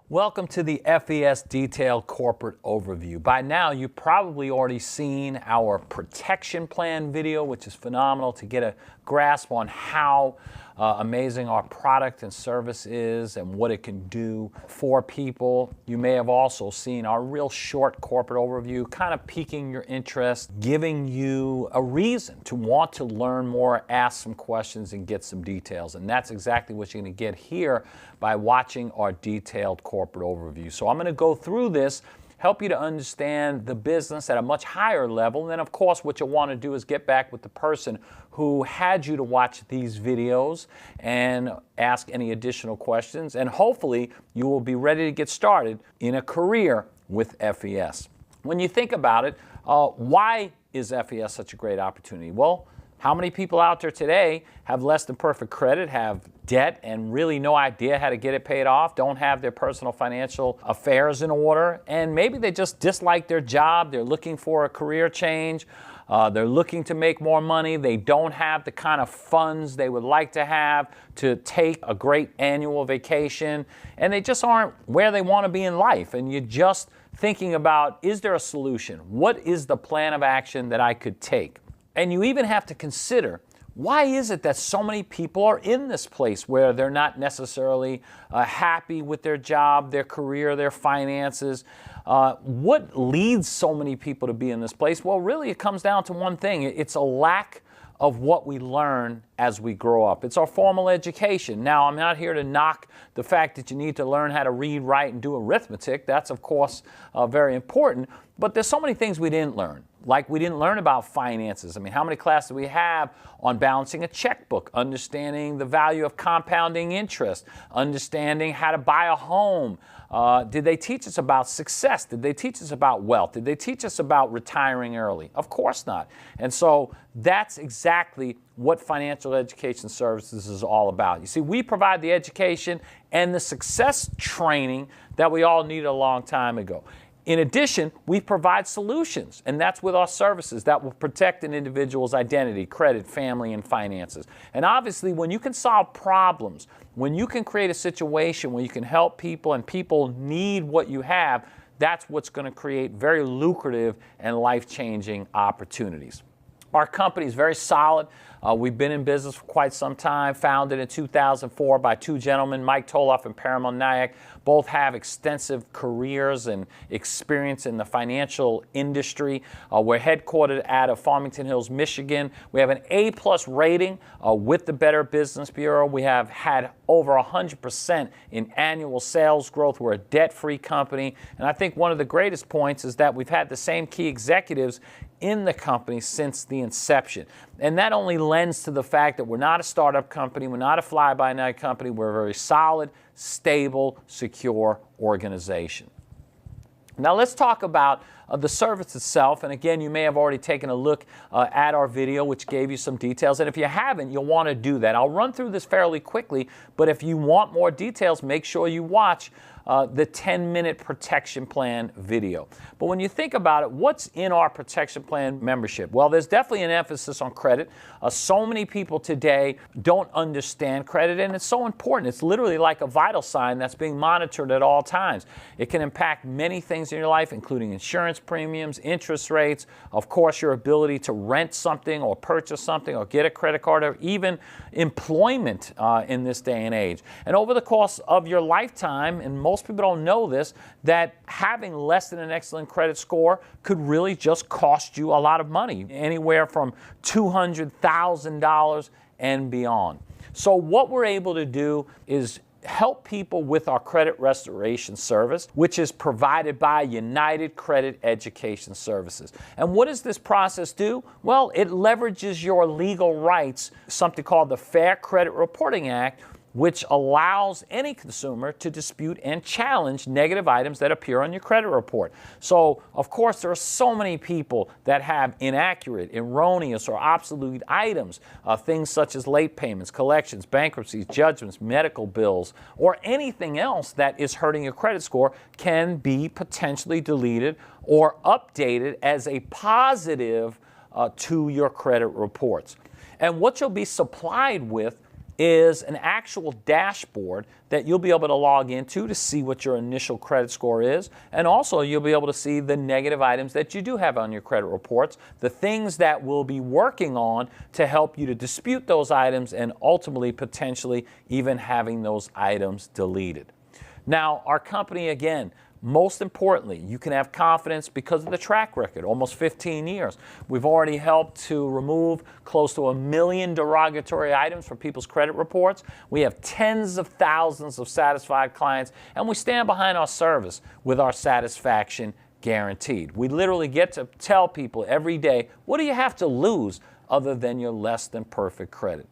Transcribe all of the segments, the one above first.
Welcome to the FES Detailed Corporate Overview. By now, you've probably already seen our protection plan video, which is phenomenal to get a grasp on how amazing our product and service is and what it can do for people. You may have also seen our real short corporate overview, kind of piquing your interest, giving you a reason to want to learn more, ask some questions, and get some details. And that's exactly what you're going to get here by watching our detailed corporate overview. So I'm going to go through this, help you to understand the business at a much higher level. And then, of course, what you'll want to do is get back with the person who had you to watch these videos and ask any additional questions. And hopefully, you will be ready to get started in a career with FES. When you think about it, why is FES such a great opportunity? Well, how many people out there today have less than perfect credit, have debt, and really no idea how to get it paid off, don't have their personal financial affairs in order, and maybe they just dislike their job, they're looking for a career change, they're looking to make more money, they don't have the kind of funds they would like to have to take a great annual vacation, and they just aren't where they want to be in life, and you're just thinking about, is there a solution? What is the plan of action that I could take? And you even have to consider, why is it that so many people are in this place where they're not necessarily happy with their job, their career, their finances? What leads so many people to be in this place? Well, really, it comes down to one thing. It's a lack of what we learn as we grow up. It's our formal education. Now, I'm not here to knock the fact that you need to learn how to read, write, and do arithmetic. That's, of course, very important. But there's so many things we didn't learn. Like we didn't learn about finances. I mean, how many classes do we have on balancing a checkbook, understanding the value of compounding interest, understanding how to buy a home? Did they teach us about success? Did they teach us about wealth? Did they teach us about retiring early? Of course not. And so that's exactly what Financial Education Services is all about. You see, we provide the education and the success training that we all needed a long time ago. In addition, we provide solutions, and that's with our services that will protect an individual's identity, credit, family, and finances. And obviously, when you can solve problems, when you can create a situation where you can help people and people need what you have, that's what's going to create very lucrative and life-changing opportunities. Our company is very solid. We've been in business for quite some time, founded in 2004 by two gentlemen, Mike Toloff and Paramount Nayak. Both have extensive careers and experience in the financial industry. We're headquartered out of Farmington Hills, Michigan. We have an A+ rating with the Better Business Bureau. We have had over 100% in annual sales growth. We're a debt-free company. And I think one of the greatest points is that we've had the same key executives in the company since the inception. And that only lends to the fact that we're not a startup company, we're not a fly-by-night company, we're a very solid, stable, secure organization. Now let's talk about the service itself. And again, you may have already taken a look at our video, which gave you some details. And if you haven't, you'll want to do that. I'll run through this fairly quickly, but if you want more details, make sure you watch the 10-minute protection plan video. But when you think about it, what's in our protection plan membership? Well, there's definitely an emphasis on credit. So many people today don't understand credit, and it's so important. It's literally like a vital sign that's being monitored at all times. It can impact many things in your life, including insurance premiums, interest rates, of course, your ability to rent something or purchase something or get a credit card, or even employment in this day and age. And over the course of your lifetime, and most people don't know this, that having less than an excellent credit score could really just cost you a lot of money, anywhere from $200,000 and beyond. So what we're able to do is help people with our credit restoration service, which is provided by United Credit Education Services. And what does this process do? Well, it leverages your legal rights, something called the Fair Credit Reporting Act, which allows any consumer to dispute and challenge negative items that appear on your credit report. So, of course, there are so many people that have inaccurate, erroneous, or obsolete items, things such as late payments, collections, bankruptcies, judgments, medical bills, or anything else that is hurting your credit score can be potentially deleted or updated as a positive to your credit reports. And what you'll be supplied with is an actual dashboard that you'll be able to log into to see what your initial credit score is. And also you'll be able to see the negative items that you do have on your credit reports, the things that we'll be working on to help you to dispute those items and ultimately potentially even having those items deleted. Now, our company, again, most importantly, you can have confidence because of the track record, almost 15 years. We've already helped to remove close to 1 million derogatory items from people's credit reports. We have tens of thousands of satisfied clients, and we stand behind our service with our satisfaction guaranteed. We literally get to tell people every day, what do you have to lose other than your less than perfect credit?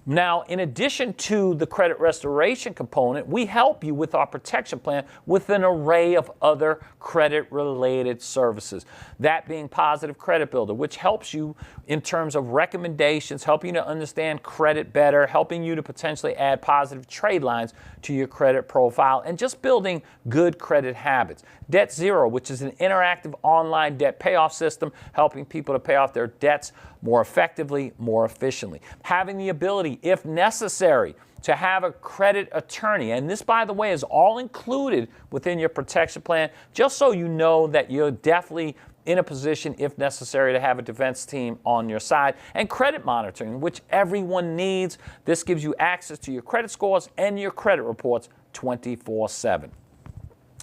Now, in addition to the credit restoration component, we help you with our protection plan with an array of other credit-related services. That being Positive Credit Builder, which helps you in terms of recommendations, helping you to understand credit better, helping you to potentially add positive trade lines to your credit profile, and just building good credit habits. Debt Zero, which is an interactive online debt payoff system, helping people to pay off their debts more effectively, more efficiently. Having the ability, if necessary, to have a credit attorney. And this, by the way, is all included within your protection plan, just so you know that you're definitely in a position, if necessary, to have a defense team on your side. And credit monitoring, which everyone needs. This gives you access to your credit scores and your credit reports 24/7.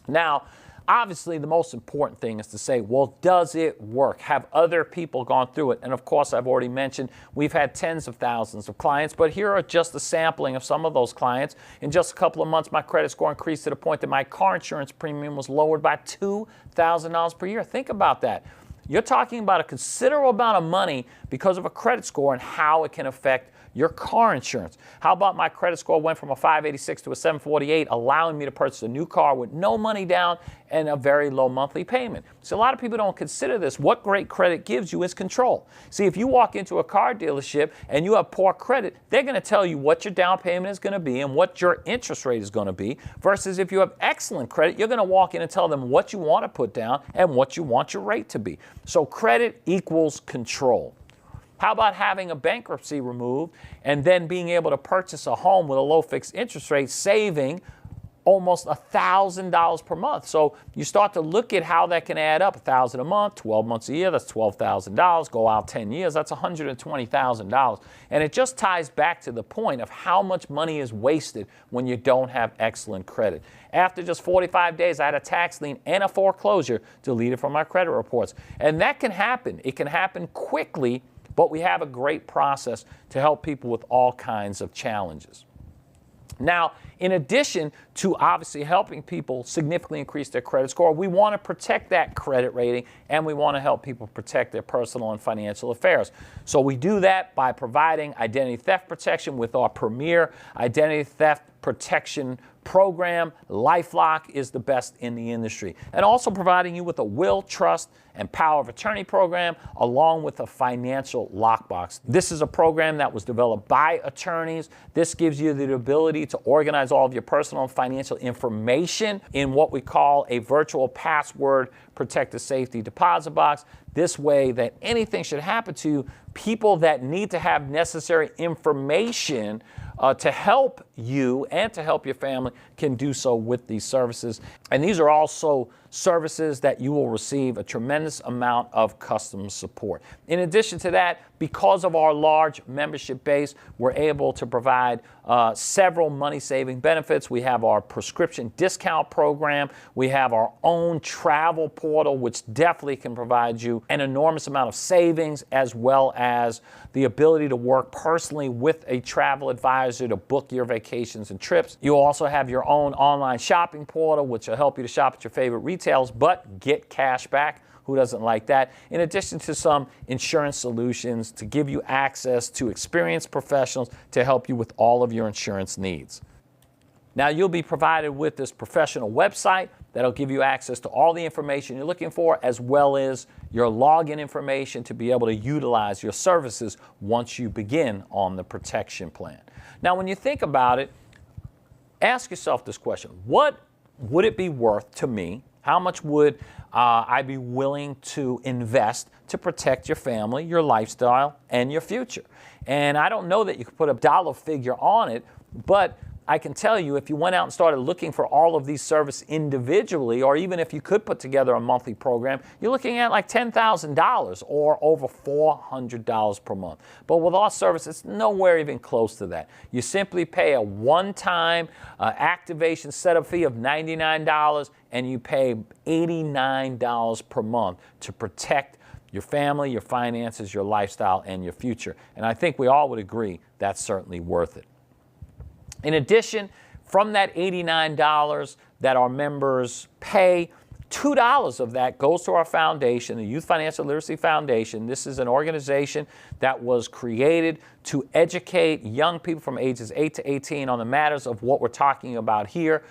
Now, obviously, the most important thing is to say, well, does it work? Have other people gone through it? And of course, I've already mentioned we've had tens of thousands of clients, but here are just a sampling of some of those clients. In just a couple of months, my credit score increased to the point that my car insurance premium was lowered by $2,000 per year. Think about that. You're talking about a considerable amount of money because of a credit score and how it can affect your car insurance. How about my credit score went from a 586 to a 748, allowing me to purchase a new car with no money down and a very low monthly payment. So a lot of people don't consider this. What great credit gives you is control. See, if you walk into a car dealership and you have poor credit, they're going to tell you what your down payment is going to be and what your interest rate is going to be, versus if you have excellent credit, you're going to walk in and tell them what you want to put down and what you want your rate to be. So credit equals control. How about having a bankruptcy removed and then being able to purchase a home with a low fixed interest rate, saving almost $1,000 per month? So you start to look at how that can add up. $1,000 a month, 12 months a year, that's $12,000. Go out 10 years, that's $120,000. And it just ties back to the point of how much money is wasted when you don't have excellent credit. After just 45 days, I had a tax lien and a foreclosure deleted from my credit reports. And that can happen. It can happen quickly, but we have a great process to help people with all kinds of challenges. Now, in addition to obviously helping people significantly increase their credit score, we want to protect that credit rating, and we want to help people protect their personal and financial affairs. So we do that by providing identity theft protection with our premier identity theft protection program. LifeLock is the best in the industry. And also providing you with a will, trust, and power of attorney program, along with a financial lockbox. This is a program that was developed by attorneys. This gives you the ability to organize all of your personal and financial information in what we call a virtual password protected safety deposit box. This way that anything should happen to you, people that need to have necessary information to help you and to help your family can do so with these services. And these are also services that you will receive a tremendous amount of customer support. In addition to that, because of our large membership base, we're able to provide several money-saving benefits. We have our prescription discount program. We have our own travel portal, which definitely can provide you an enormous amount of savings, as well as the ability to work personally with a travel advisor to book your vacations and trips. You also have your own online shopping portal, which will help you to shop at your favorite retailers, but get cash back. Who doesn't like that? In addition to some insurance solutions to give you access to experienced professionals to help you with all of your insurance needs. Now, you'll be provided with this professional website that'll give you access to all the information you're looking for, as well as your login information to be able to utilize your services once you begin on the protection plan. Now, when you think about it, ask yourself this question: what would it be worth to me How much would I be willing to invest to protect your family, your lifestyle, and your future? And I don't know that you could put a dollar figure on it, but I can tell you if you went out and started looking for all of these services individually, or even if you could put together a monthly program, you're looking at like $10,000 or over $400 per month. But with our service, it's nowhere even close to that. You simply pay a one-time activation setup fee of $99 and you pay $89 per month to protect your family, your finances, your lifestyle, and your future. And I think we all would agree that's certainly worth it. In addition, from that $89 that our members pay, $2 of that goes to our foundation, the Youth Financial Literacy Foundation. This is an organization that was created to educate young people from ages 8 to 18 on the matters of what we're talking about here,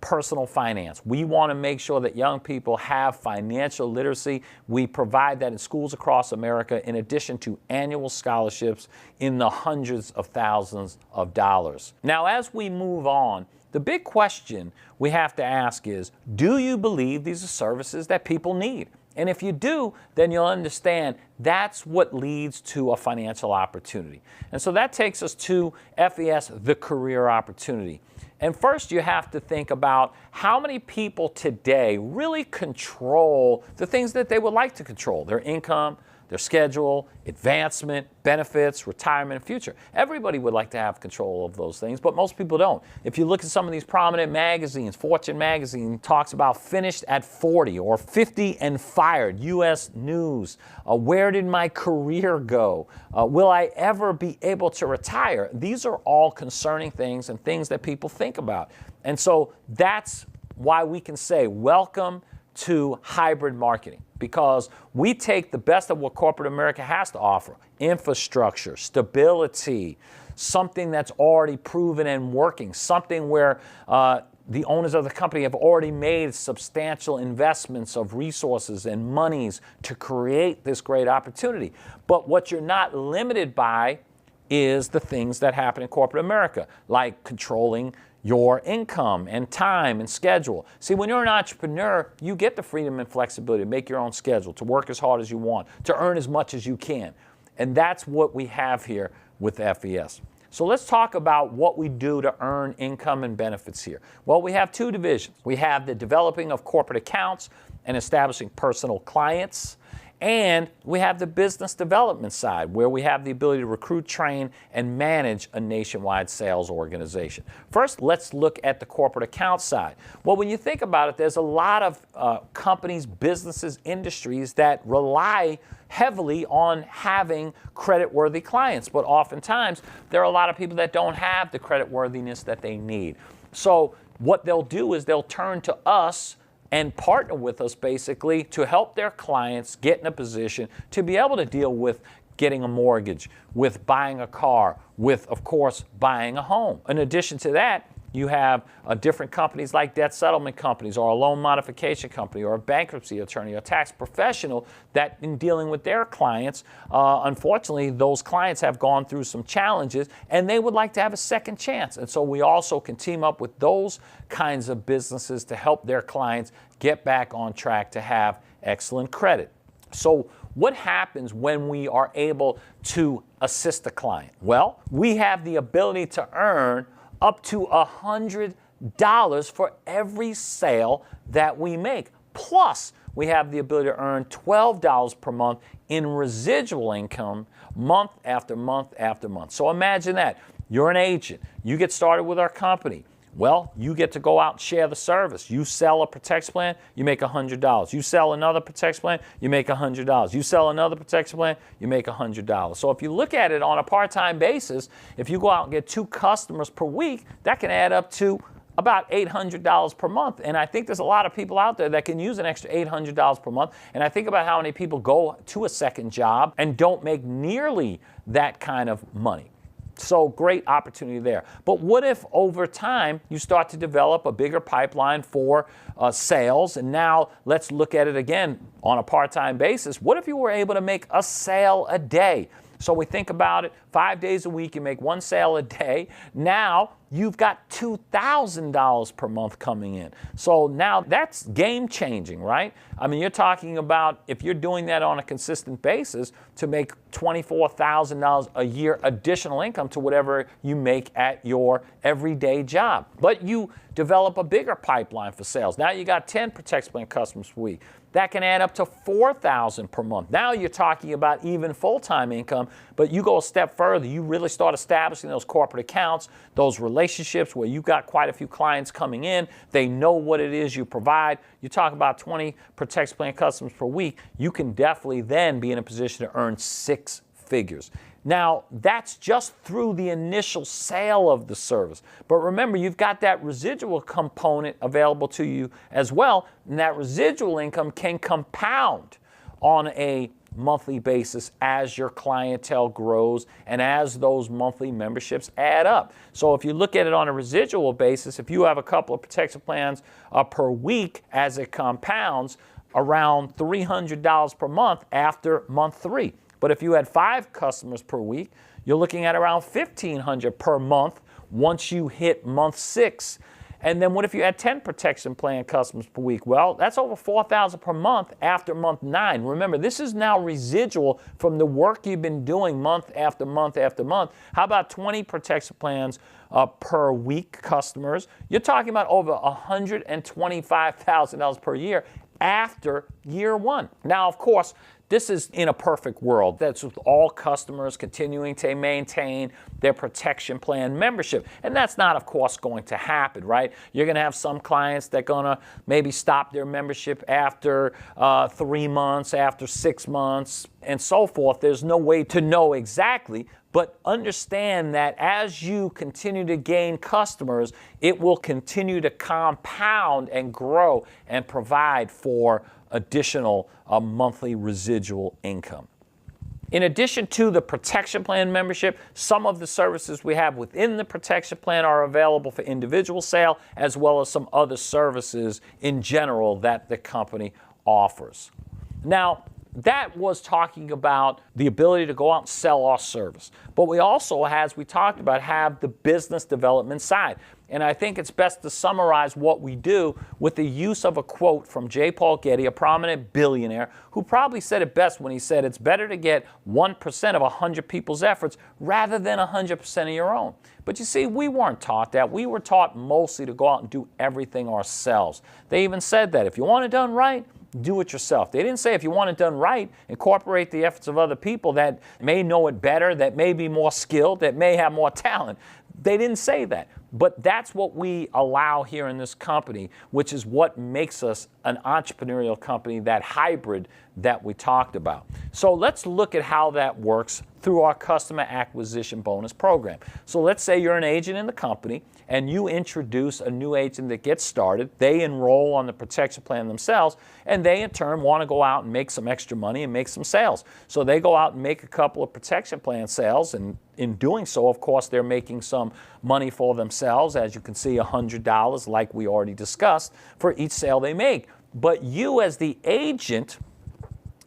personal finance. We want to make sure that young people have financial literacy. We provide that in schools across America, in addition to annual scholarships in the hundreds of thousands of dollars. Now, as we move on, the big question we have to ask is, do you believe these are services that people need? And if you do, then you'll understand that's what leads to a financial opportunity. And so that takes us to FES, the career opportunity. And first, you have to think about how many people today really control the things that they would like to control: their income, their schedule, advancement, benefits, retirement, and future. Everybody would like to have control of those things, but most people don't. If you look at some of these prominent magazines, Fortune magazine talks about finished at 40 or 50 and fired, U.S. News, where did my career go? Will I ever be able to retire? These are all concerning things and things that people think about. And so that's why we can say, welcome to hybrid marketing, because we take the best of what corporate America has to offer: infrastructure, stability, something that's already proven and working, something where the owners of the company have already made substantial investments of resources and monies to create this great opportunity. But what you're not limited by is the things that happen in corporate America, like controlling your income and time and schedule. See, when you're an entrepreneur, you get the freedom and flexibility to make your own schedule, to work as hard as you want, to earn as much as you can. And that's what we have here with FES. So let's talk about what we do to earn income and benefits here. Well, we have two divisions. We have the developing of corporate accounts and establishing personal clients. And we have the business development side, where we have the ability to recruit, train, and manage a nationwide sales organization. First, let's look at the corporate account side. Well, when you think about it, there's a lot of companies, businesses, industries that rely heavily on having credit-worthy clients. But oftentimes, there are a lot of people that don't have the credit-worthiness that they need. So what they'll do is they'll turn to us and partner with us basically to help their clients get in a position to be able to deal with getting a mortgage, with buying a car, with, of course, buying a home. In addition to that, you have different companies like debt settlement companies, or a loan modification company, or a bankruptcy attorney, or a tax professional that, in dealing with their clients, unfortunately, those clients have gone through some challenges and they would like to have a second chance. And so we also can team up with those kinds of businesses to help their clients get back on track to have excellent credit. So what happens when we are able to assist the client? Well, we have the ability to earn up to $100 for every sale that we make. Plus, we have the ability to earn $12 per month in residual income month after month after month. So imagine that. You're an agent. You get started with our company. Well, you get to go out and share the service. You sell a protection plan, you make $100. You sell another protection plan, you make $100. You sell another protection plan, you make $100. So if you look at it on a part-time basis, if you go out and get 2 customers per week, that can add up to about $800 per month. And I think there's a lot of people out there that can use an extra $800 per month. And I think about how many people go to a second job and don't make nearly that kind of money. So great opportunity there. But what if over time you start to develop a bigger pipeline for sales? And now let's look at it again on a part-time basis. What if you were able to make a sale a day? So we think about it, 5 days a week, you make 1 sale a day. Now you've got $2,000 per month coming in. So now that's game changing, right? I mean, you're talking about, if you're doing that on a consistent basis, to make $24,000 a year additional income to whatever you make at your everyday job. But you develop a bigger pipeline for sales. Now you got 10 Protection Plan customers per week. That can add up to $4,000 per month. Now you're talking about even full-time income, but you go a step further. You really start establishing those corporate accounts, those relationships where you've got quite a few clients coming in. They know what it is you provide. You talk about 20 Protection Plan customers per week. You can definitely then be in a position to earn 6 figures. Now, that's just through the initial sale of the service. But remember, you've got that residual component available to you as well, and that residual income can compound on a monthly basis as your clientele grows and as those monthly memberships add up. So if you look at it on a residual basis, if you have a couple of protection plans per week, as it compounds, around $300 per month after month 3. But if you had 5 customers per week, you're looking at around $1,500 per month once you hit month 6. And then what if you had 10 Protection Plan customers per week? Well, that's over $4,000 per month after month 9. Remember, this is now residual from the work you've been doing month after month after month. How about 20 Protection Plans per week customers? You're talking about over $125,000 per year after year 1. Now, of course, this is in a perfect world. That's with all customers continuing to maintain their Protection Plan membership. And that's not, of course, going to happen, right? You're going to have some clients that are going to maybe stop their membership after 3 months, after 6 months, and so forth. There's no way to know exactly, but understand that as you continue to gain customers, it will continue to compound and grow and provide for additional monthly residual income. In addition to the Protection Plan membership, some of the services we have within the Protection Plan are available for individual sale, as well as some other services in general that the company offers. Now, that was talking about the ability to go out and sell our service. But we also, as we talked about, have the business development side. And I think it's best to summarize what we do with the use of a quote from J. Paul Getty, a prominent billionaire, who probably said it best when he said, it's better to get 1% of 100 people's efforts rather than 100% of your own. But you see, we weren't taught that. We were taught mostly to go out and do everything ourselves. They even said that if you want it done right, do it yourself. They didn't say if you want it done right, incorporate the efforts of other people that may know it better, that may be more skilled, that may have more talent. They didn't say that. But that's what we allow here in this company, which is what makes us an entrepreneurial company, that hybrid that we talked about. So let's look at how that works through our customer acquisition bonus program. So let's say you're an agent in the company and you introduce a new agent that gets started. They enroll on the Protection Plan themselves, and they in turn want to go out and make some extra money and make some sales. So they go out and make a couple of Protection Plan sales, and in doing so, of course, they're making some money for themselves. As you can see, $100, like we already discussed, for each sale they make. But you, as the agent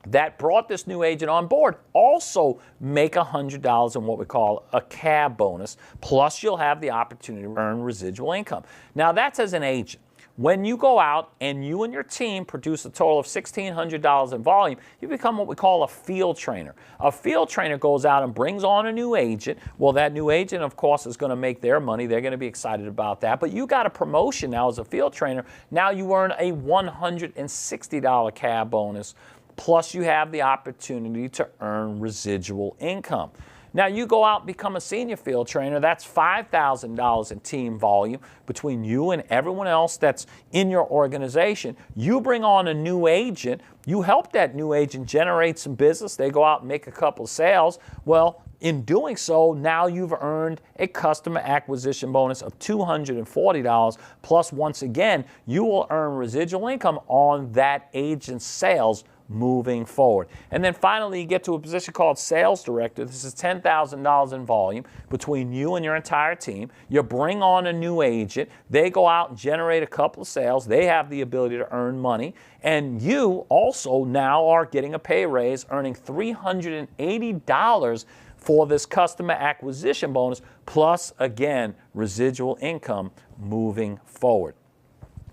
that brought this new agent on board, also make $100 in what we call a CAB bonus, plus you'll have the opportunity to earn residual income. Now, that's as an agent. When you go out and you and your team produce a total of $1,600 in volume, you become what we call a field trainer. A field trainer goes out and brings on a new agent. Well, that new agent, of course, is going to make their money. They're going to be excited about that. But you got a promotion now as a field trainer. Now you earn a $160 CAB bonus, plus you have the opportunity to earn residual income. Now, you go out and become a senior field trainer. That's $5,000 in team volume between you and everyone else that's in your organization. You bring on a new agent. You help that new agent generate some business. They go out and make a couple of sales. Well, in doing so, now you've earned a customer acquisition bonus of $240, plus once again, you will earn residual income on that agent's sales moving forward. And then finally, you get to a position called sales director. This is $10,000 in volume between you and your entire team. You bring on a new agent. They go out and generate a couple of sales. They have the ability to earn money. And you also now are getting a pay raise, earning $380 for this customer acquisition bonus, plus, again, residual income moving forward.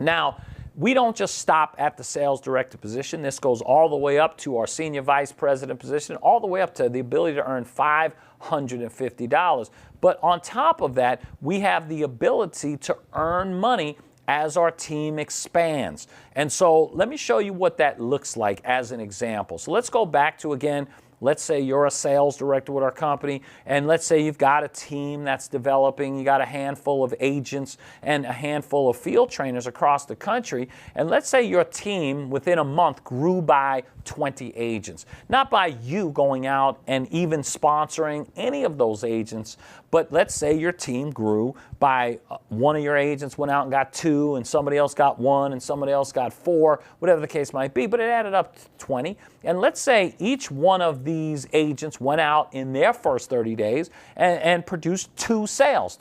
Now, we don't just stop at the sales director position. This goes all the way up to our senior vice president position, all the way up to the ability to earn $550. But on top of that, we have the ability to earn money as our team expands. And so let me show you what that looks like as an example. So let's go back to, again, let's say you're a sales director with our company, and let's say you've got a team that's developing, you got a handful of agents and a handful of field trainers across the country, and let's say your team within a month grew by 20 agents. Not by you going out and even sponsoring any of those agents, but let's say your team grew by one of your agents went out and got 2, and somebody else got 1, and somebody else got 4, whatever the case might be, but it added up to 20. And let's say each one of these agents went out in their first 30 days and produced 2 sales.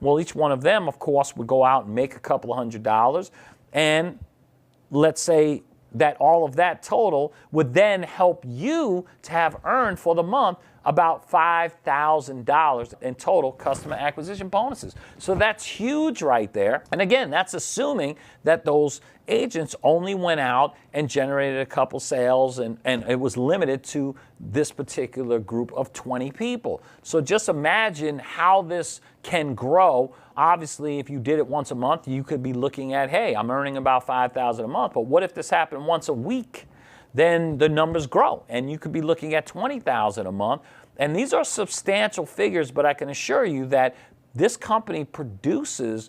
Well, each one of them, of course, would go out and make a couple of $100, and let's say that all of that total would then help you to have earned for the month about $5,000 in total customer acquisition bonuses. So that's huge right there. And again, that's assuming that those agents only went out and generated a couple sales, and it was limited to this particular group of 20 people. So just imagine how this can grow. Obviously, if you did it once a month, you could be looking at, hey, I'm earning about $5,000 a month, but what if this happened once a week? Then the numbers grow, and you could be looking at $20,000 a month. And these are substantial figures, but I can assure you that this company produces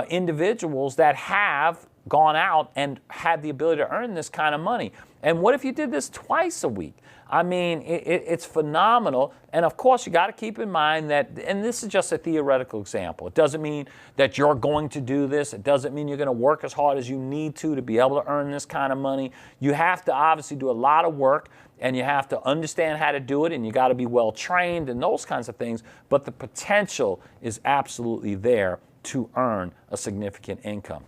individuals that have gone out and had the ability to earn this kind of money. And what if you did this twice a week? I mean, it's phenomenal. And of course, you got to keep in mind that, and this is just a theoretical example. It doesn't mean that you're going to do this. It doesn't mean you're going to work as hard as you need to be able to earn this kind of money. You have to obviously do a lot of work, and you have to understand how to do it, and you got to be well trained and those kinds of things. But the potential is absolutely there to earn a significant income.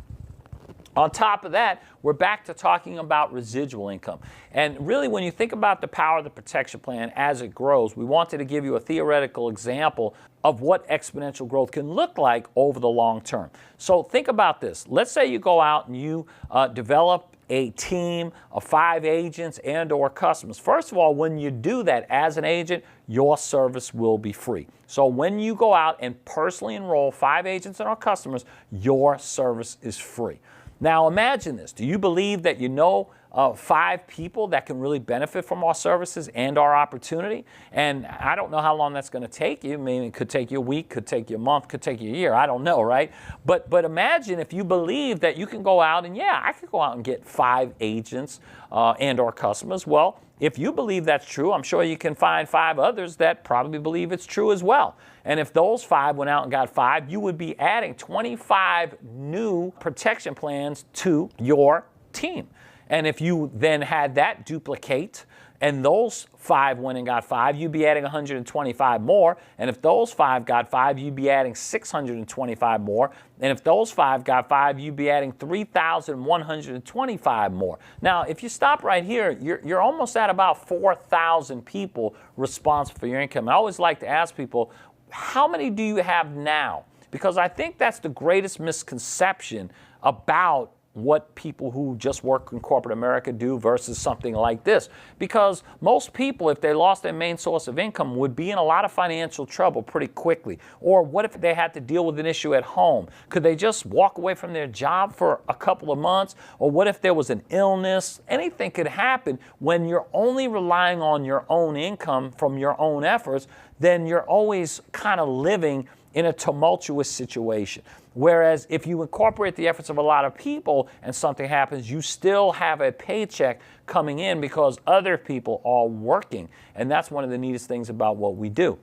On top of that, we're back to talking about residual income. And really, when you think about the power of the protection plan as it grows, we wanted to give you a theoretical example of what exponential growth can look like over the long term. So think about this. Let's say you go out and you develop a team of 5 agents and or customers. First of all, when you do that as an agent, your service will be free. So when you go out and personally enroll 5 agents and or customers, your service is free. Now imagine this. Do you believe that you know 5 people that can really benefit from our services and our opportunity? And I don't know how long that's going to take you. I mean, it could take you a week, could take you a month, could take you a year. I don't know, right? But imagine if you believe that you can go out and, yeah, I could go out and get 5 agents and or customers. Well, if you believe that's true, I'm sure you can find 5 others that probably believe it's true as well. And if those 5 went out and got 5, you would be adding 25 new protection plans to your team. And if you then had that duplicate and those 5 went and got 5, you'd be adding 125 more. And if those 5 got 5, you'd be adding 625 more. And if those 5 got 5, you'd be adding 3,125 more. Now, if you stop right here, you're almost at about 4,000 people responsible for your income. I always like to ask people, how many do you have now? Because I think that's the greatest misconception about what people who just work in corporate America do versus something like this. Because most people, if they lost their main source of income, would be in a lot of financial trouble pretty quickly. Or what if they had to deal with an issue at home? Could they just walk away from their job for a couple of months? Or what if there was an illness? Anything could happen when you're only relying on your own income from your own efforts. Then you're always kind of living in a tumultuous situation. Whereas if you incorporate the efforts of a lot of people and something happens, you still have a paycheck coming in because other people are working. And that's one of the neatest things about what we do.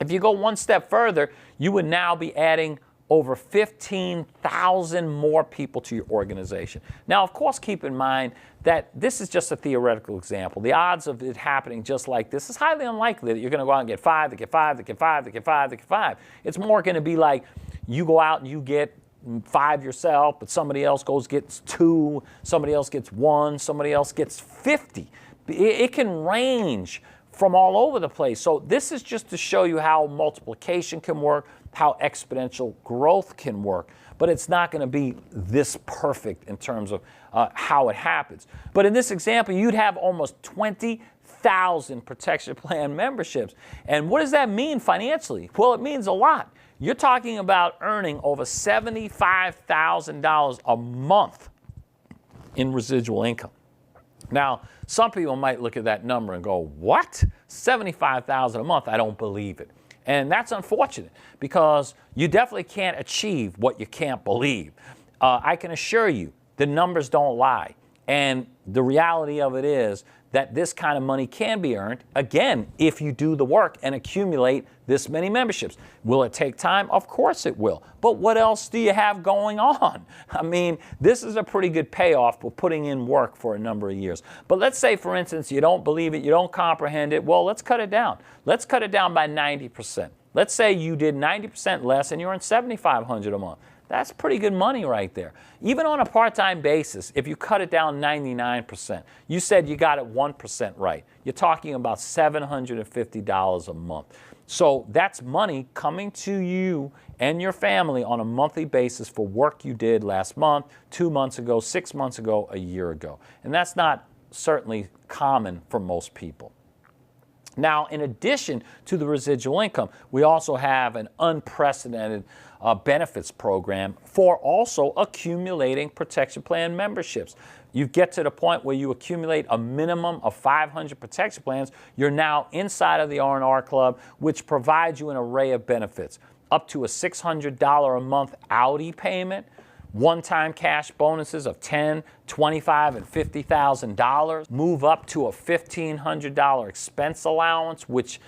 If you go one step further, you would now be adding over 15,000 more people to your organization. Now, of course, keep in mind that this is just a theoretical example. The odds of it happening just like this is highly unlikely that you're going to go out and get 5, that get 5, that get 5, that get 5, that get 5. It's more going to be like you go out and you get 5 yourself, but somebody else gets 2, somebody else gets 1, somebody else gets 50. It can range from all over the place. So this is just to show you how multiplication can work, how exponential growth can work. But it's not going to be this perfect in terms of how it happens. But in this example, you'd have almost 20,000 protection plan memberships. And what does that mean financially? Well, it means a lot. You're talking about earning over $75,000 a month in residual income. Now, some people might look at that number and go, what? $75,000 a month? I don't believe it. And that's unfortunate because you definitely can't achieve what you can't believe. I can assure you the numbers don't lie. And the reality of it is that this kind of money can be earned, again, if you do the work and accumulate this many memberships. Will it take time? Of course it will. But what else do you have going on? I mean, this is a pretty good payoff for putting in work for a number of years. But let's say, for instance, you don't believe it, you don't comprehend it. Well, let's cut it down. Let's cut it down by 90%. Let's say you did 90% less and you earn $7,500 a month. That's pretty good money right there. Even on a part-time basis, if you cut it down 99%, you said you got it 1% right. You're talking about $750 a month. So that's money coming to you and your family on a monthly basis for work you did last month, 2 months ago, 6 months ago, a year ago. And that's not certainly common for most people. Now, in addition to the residual income, we also have an unprecedented benefits program for also accumulating protection plan memberships. You get to the point where you accumulate a minimum of 500 protection plans, you're now inside of the R&R Club, which provides you an array of benefits. Up to a $600 a month Audi payment, one-time cash bonuses of $10,000, $25,000, and $50,000. Move up to a $1,500 expense allowance, which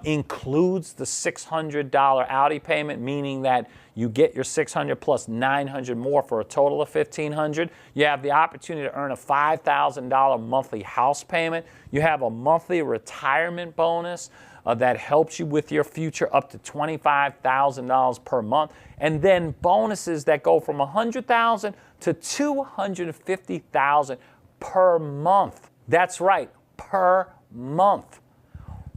includes the $600 Audi payment, meaning that you get your $600 plus $900 more for a total of $1,500. You have the opportunity to earn a $5,000 monthly house payment. You have a monthly retirement bonus that helps you with your future up to $25,000 per month. And then bonuses that go from $100,000 to $250,000 per month. That's right, per month.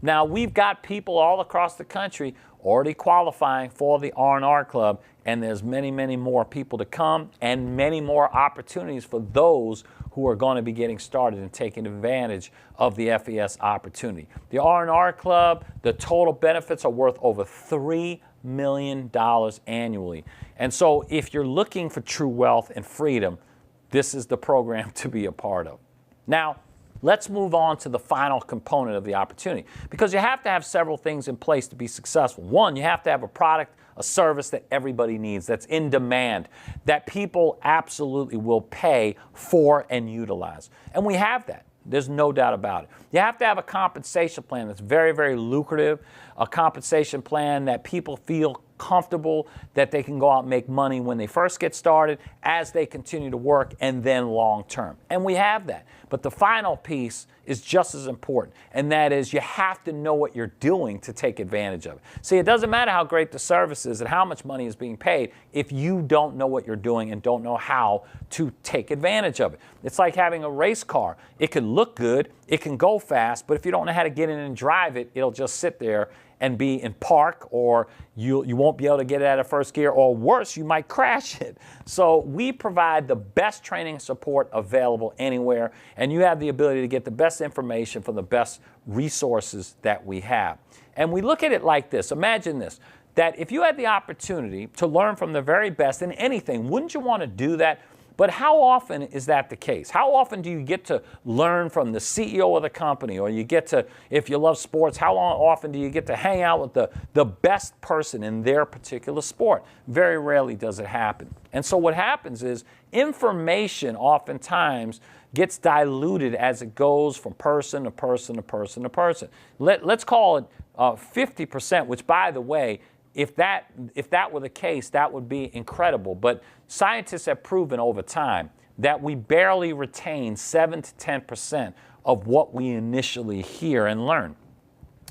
Now, we've got people all across the country already qualifying for the R&R Club, and there's many, many more people to come and many more opportunities for those who are going to be getting started and taking advantage of the FES opportunity. The R&R Club, the total benefits are worth over $3 million annually. And so if you're looking for true wealth and freedom, this is the program to be a part of. Now, let's move on to the final component of the opportunity, because you have to have several things in place to be successful. One, you have to have a product, a service that everybody needs, that's in demand, that people absolutely will pay for and utilize. And we have that. There's no doubt about it. You have to have a compensation plan that's very, very lucrative, a compensation plan that people feel comfortable that they can go out and make money when they first get started, as they continue to work, and then long term. And we have that. But the final piece is just as important, and that is you have to know what you're doing to take advantage of it. See, it doesn't matter how great the service is and how much money is being paid if you don't know what you're doing and don't know how to take advantage of it. It's like having a race car. It can look good, it can go fast, but if you don't know how to get in and drive it, it'll just sit there and be in park, or you won't be able to get it out of first gear, or worse, you might crash it. So we provide the best training and support available anywhere, and you have the ability to get the best information from the best resources that we have. And we look at it like this. Imagine this, that if you had the opportunity to learn from the very best in anything, wouldn't you want to do that? But how often is that the case? How often do you get to learn from the CEO of the company, or you get to, if you love sports, how often do you get to hang out with the best person in their particular sport? Very rarely does it happen. And so what happens is information oftentimes gets diluted as it goes from person to person to person to person. Let's call it 50%, which, by the way, if that were the case, that would be incredible. But scientists have proven over time that we barely retain 7 to 10% of what we initially hear and learn.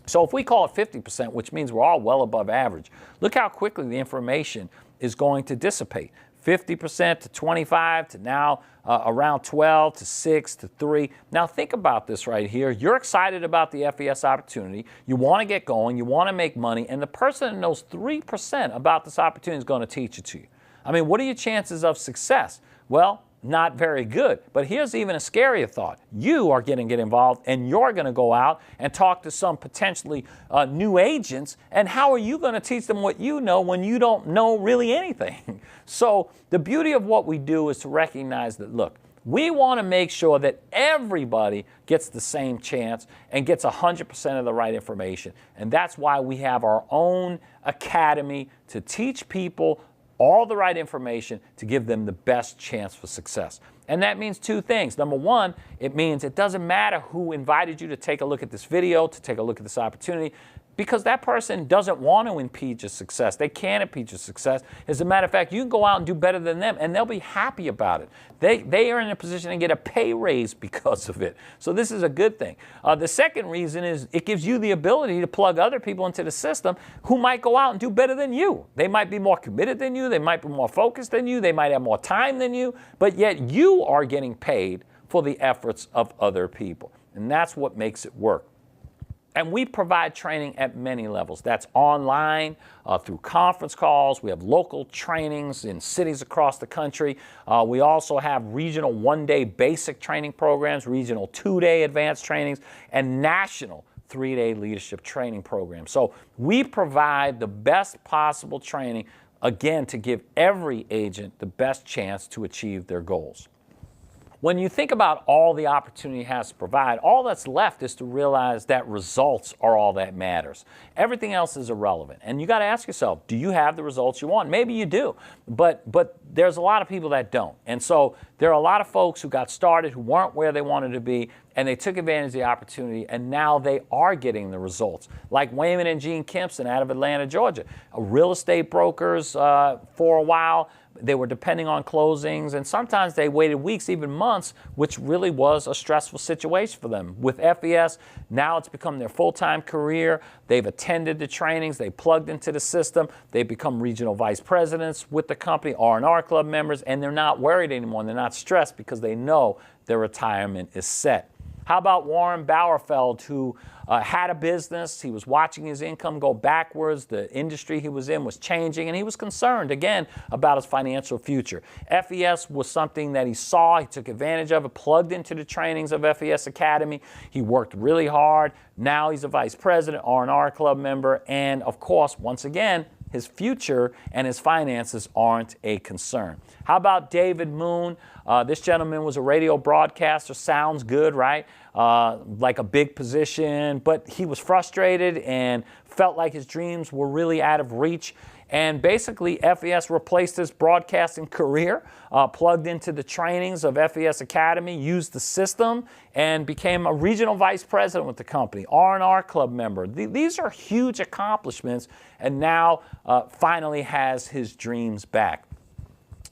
So if we call it 50%, which means we're all well above average, look how quickly the information is going to dissipate. 50% to 25 to now around 12 to 6 to 3. Now think about this right here. You're excited about the FES opportunity. You want to get going. You want to make money. And the person that knows 3% about this opportunity is going to teach it to you. I mean, what are your chances of success? Well, not very good. But here's even a scarier thought. You are going to get involved and you're going to go out and talk to some potentially new agents. And how are you going to teach them what you know when you don't know really anything? So the beauty of what we do is to recognize that, look, we want to make sure that everybody gets the same chance and gets 100% of the right information. And that's why we have our own academy to teach people all the right information to give them the best chance for success. And that means two things. Number one, it means it doesn't matter who invited you to take a look at this video, to take a look at this opportunity, because that person doesn't want to impede your success. They can't impede your success. As a matter of fact, you can go out and do better than them, and they'll be happy about it. They are in a position to get a pay raise because of it. So this is a good thing. The second reason is it gives you the ability to plug other people into the system who might go out and do better than you. They might be more committed than you. They might be more focused than you. They might have more time than you, but yet you are getting paid for the efforts of other people. And that's what makes it work. And we provide training at many levels. That's online, through conference calls. We have local trainings in cities across the country. We also have regional one-day basic training programs, regional two-day advanced trainings, and national three-day leadership training programs. So we provide the best possible training, again, to give every agent the best chance to achieve their goals. When you think about all the opportunity has to provide, all that's left is to realize that results are all that matters. Everything else is irrelevant. And you got to ask yourself, do you have the results you want? Maybe you do, but there's a lot of people that don't. And so there are a lot of folks who got started who weren't where they wanted to be, and they took advantage of the opportunity, and now they are getting the results. Like Wayman and Jean Kimpson out of Atlanta, Georgia. Real estate brokers for a while. They were depending on closings, and sometimes they waited weeks, even months, which really was a stressful situation for them. With FES, now it's become their full-time career. They've attended the trainings. They plugged into the system. They've become regional vice presidents with the company, R&R Club members, and they're not worried anymore. They're not stressed because they know their retirement is set. How about Warren Bauerfeld, who had a business? He was watching his income go backwards. The industry he was in was changing, and he was concerned, again, about his financial future. FES was something that he saw. He took advantage of it, plugged into the trainings of FES Academy. He worked really hard. Now he's a vice president, R&R Club member, and, of course, once again, his future and his finances aren't a concern. How about David Moon? This gentleman was a radio broadcaster. Sounds good, right? Like a big position, but he was frustrated and felt like his dreams were really out of reach. And basically, FES replaced his broadcasting career, plugged into the trainings of FES Academy, used the system, and became a regional vice president with the company, R&R Club member. These are huge accomplishments, and now finally has his dreams back.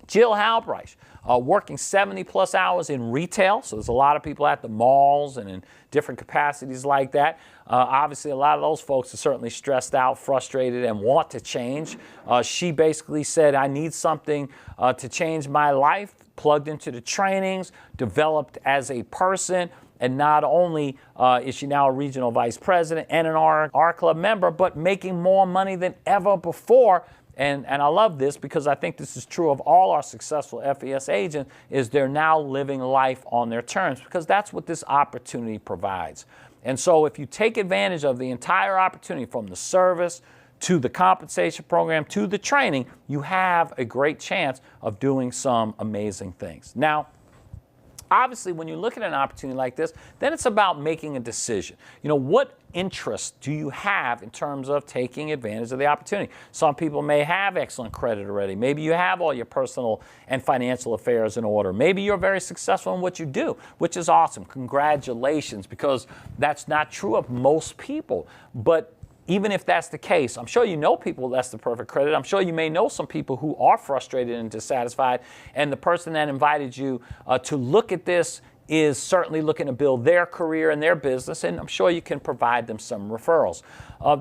Jill Halbreich, working 70-plus hours in retail, so there's a lot of people at the malls and in different capacities like that. Obviously, a lot of those folks are certainly stressed out, frustrated, and want to change. She basically said, I need something to change my life, plugged into the trainings, developed as a person, and not only is she now a regional vice president and an R Club member, but making more money than ever before. And I love this because I think this is true of all our successful FES agents, is they're now living life on their terms, because that's what this opportunity provides. And so if you take advantage of the entire opportunity, from the service to the compensation program to the training, you have a great chance of doing some amazing things. Now, obviously, when you look at an opportunity like this, then it's about making a decision. You know, what interest do you have in terms of taking advantage of the opportunity? Some people may have excellent credit already. Maybe you have all your personal and financial affairs in order. Maybe you're very successful in what you do, which is awesome. Congratulations, because that's not true of most people. But even if that's the case, I'm sure you know people that's the perfect credit. I'm sure you may know some people who are frustrated and dissatisfied, and the person that invited you to look at this is certainly looking to build their career and their business, and I'm sure you can provide them some referrals.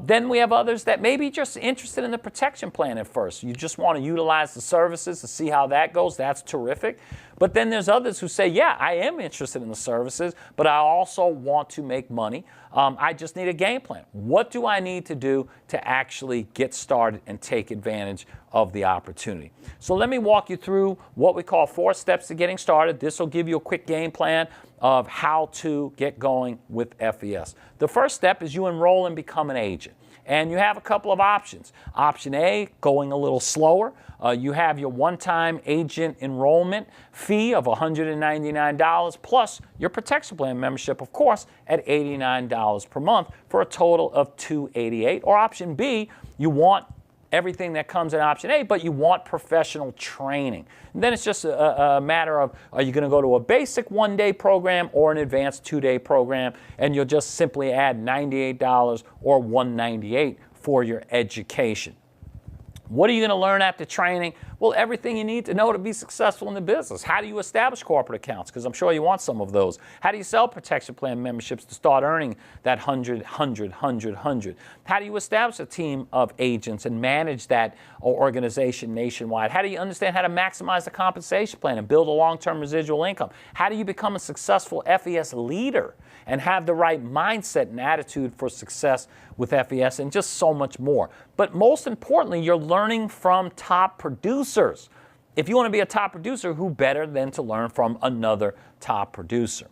Then we have others that may be just interested in the protection plan at first. You just want to utilize the services to see how that goes. That's terrific. But then there's others who say, yeah, I am interested in the services, but I also want to make money. I just need a game plan. What do I need to do to actually get started and take advantage of the opportunity? So let me walk you through what we call 4 steps to getting started. This will give you a quick game plan of how to get going with FES. The first step is you enroll and become an agent. And you have a couple of options. Option A, going a little slower. You have your one-time agent enrollment fee of $199 plus your protection plan membership, of course, at $89 per month for a total of $288. Or option B, you want everything that comes in option A, but you want professional training. And then it's just a matter of, are you going to go to a basic 1-day program or an advanced 2-day program, and you'll just simply add $98 or $198 for your education. What are you going to learn after training? Well, everything you need to know to be successful in the business. How do you establish corporate accounts? Because I'm sure you want some of those. How do you sell protection plan memberships to start earning that 100? How do you establish a team of agents and manage that organization nationwide? How do you understand how to maximize the compensation plan and build a long-term residual income? How do you become a successful FES leader and have the right mindset and attitude for success with FES, and just so much more? But most importantly, you're learning from top producers. If you want to be a top producer, who better than to learn from another top producer?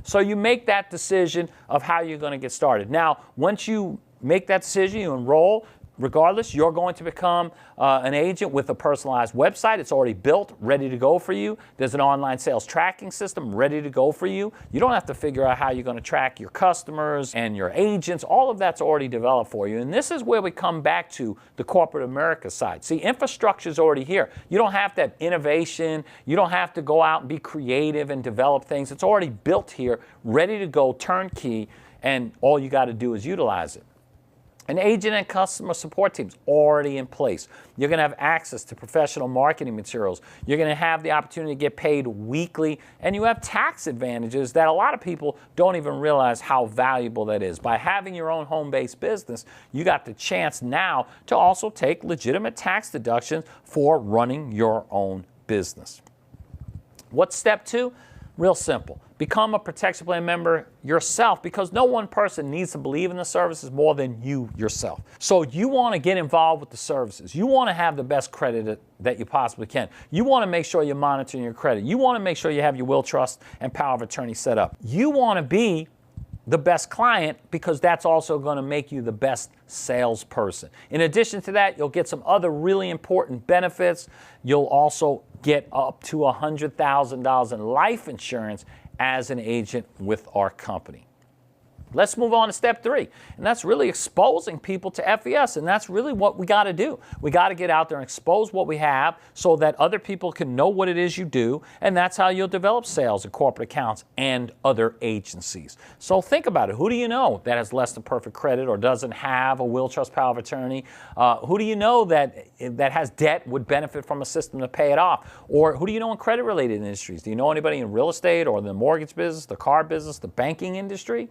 So you make that decision of how you're going to get started. Now, once you make that decision, you enroll. Regardless, you're going to become an agent with a personalized website. It's already built, ready to go for you. There's an online sales tracking system ready to go for you. You don't have to figure out how you're going to track your customers and your agents. All of that's already developed for you. And this is where we come back to the corporate America side. See, infrastructure is already here. You don't have to have innovation. You don't have to go out and be creative and develop things. It's already built here, ready to go, turnkey, and all you got to do is utilize it. An agent and customer support team's already in place. You're going to have access to professional marketing materials. You're going to have the opportunity to get paid weekly, and you have tax advantages that a lot of people don't even realize how valuable that is. By having your own home-based business, you got the chance now to also take legitimate tax deductions for running your own business. What's step 2? Real simple. Become a protection plan member yourself, because no one person needs to believe in the services more than you yourself. So you want to get involved with the services. You want to have the best credit that you possibly can. You want to make sure you're monitoring your credit. You want to make sure you have your will, trust, and power of attorney set up. You want to be the best client, because that's also going to make you the best salesperson. In addition to that, you'll get some other really important benefits. You'll also get up to $100,000 in life insurance as an agent with our company. Let's move on to step 3, and that's really exposing people to FES, and that's really what we got to do. We got to get out there and expose what we have so that other people can know what it is you do, and that's how you'll develop sales and corporate accounts and other agencies. So think about it. Who do you know that has less than perfect credit or doesn't have a will, trust, power of attorney? Who do you know that has debt, would benefit from a system to pay it off? Or who do you know in credit-related industries? Do you know anybody in real estate or the mortgage business, the car business, the banking industry?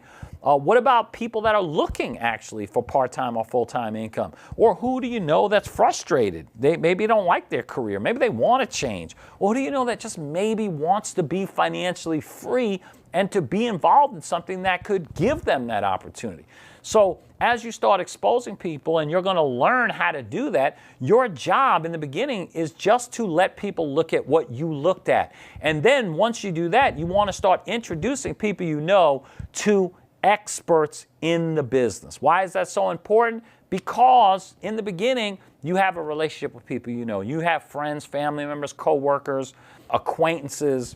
What about people that are looking actually for part-time or full-time income? Or who do you know that's frustrated? They maybe don't like their career. Maybe they want to change. Or who do you know that just maybe wants to be financially free and to be involved in something that could give them that opportunity? So as you start exposing people and you're going to learn how to do that, your job in the beginning is just to let people look at what you looked at. And then once you do that, you want to start introducing people you know to experts in the business. Why is that so important? Because in the beginning, you have a relationship with people you know. You have friends, family members, co-workers, acquaintances,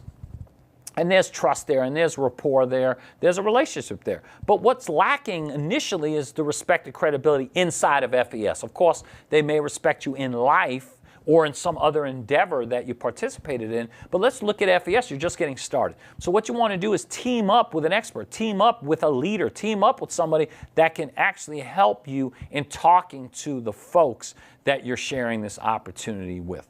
and there's trust there, and there's rapport there, there's a relationship there. But what's lacking initially is the respect and credibility inside of FES. Of course, they may respect you in life or in some other endeavor that you participated in. But let's look at FES. You're just getting started. So what you want to do is team up with an expert, team up with a leader, team up with somebody that can actually help you in talking to the folks that you're sharing this opportunity with.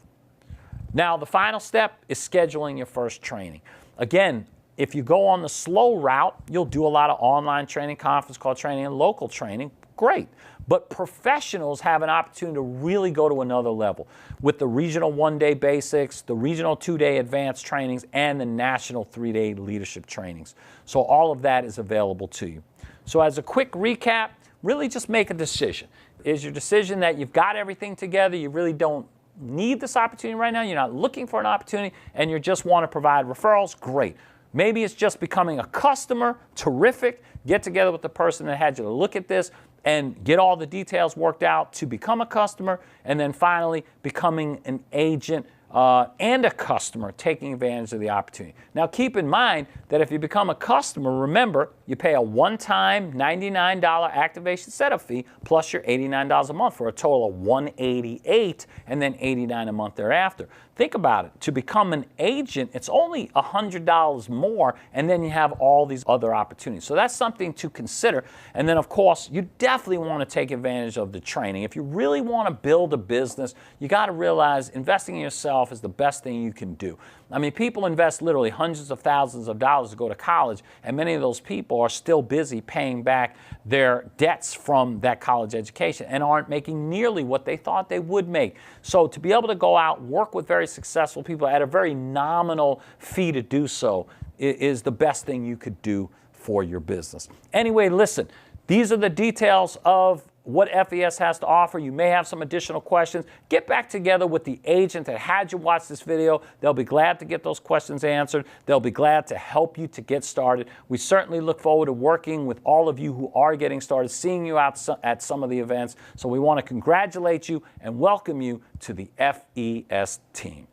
Now, the final step is scheduling your first training. Again, if you go on the slow route, you'll do a lot of online training, conference call training, and local training. Great. But professionals have an opportunity to really go to another level with the regional one-day basics, the regional two-day advanced trainings, and the national three-day leadership trainings. So all of that is available to you. So as a quick recap, really just make a decision. Is your decision that you've got everything together, you really don't need this opportunity right now, you're not looking for an opportunity, and you just want to provide referrals? Great. Maybe it's just becoming a customer. Terrific. Get together with the person that had you to look at this and get all the details worked out to become a customer, and then finally becoming an agent and a customer, taking advantage of the opportunity. Now keep in mind that if you become a customer, remember, you pay a one-time $99 activation setup fee plus your $89 a month for a total of $188 and then $89 a month thereafter. Think about it. To become an agent, it's only $100 more, and then you have all these other opportunities. So that's something to consider. And then, of course, you definitely want to take advantage of the training. If you really want to build a business, you got to realize investing in yourself is the best thing you can do. I mean, people invest literally hundreds of thousands of dollars to go to college, and many of those people are still busy paying back their debts from that college education and aren't making nearly what they thought they would make. So to be able to go out, work with very successful people at a very nominal fee to do so is the best thing you could do for your business. Anyway, listen, these are the details of what FES has to offer. You may have some additional questions. Get back together with the agent that had you watch this video. They'll be glad to get those questions answered. They'll be glad to help you to get started. We certainly look forward to working with all of you who are getting started, seeing you out at some of the events. So we want to congratulate you and welcome you to the FES team.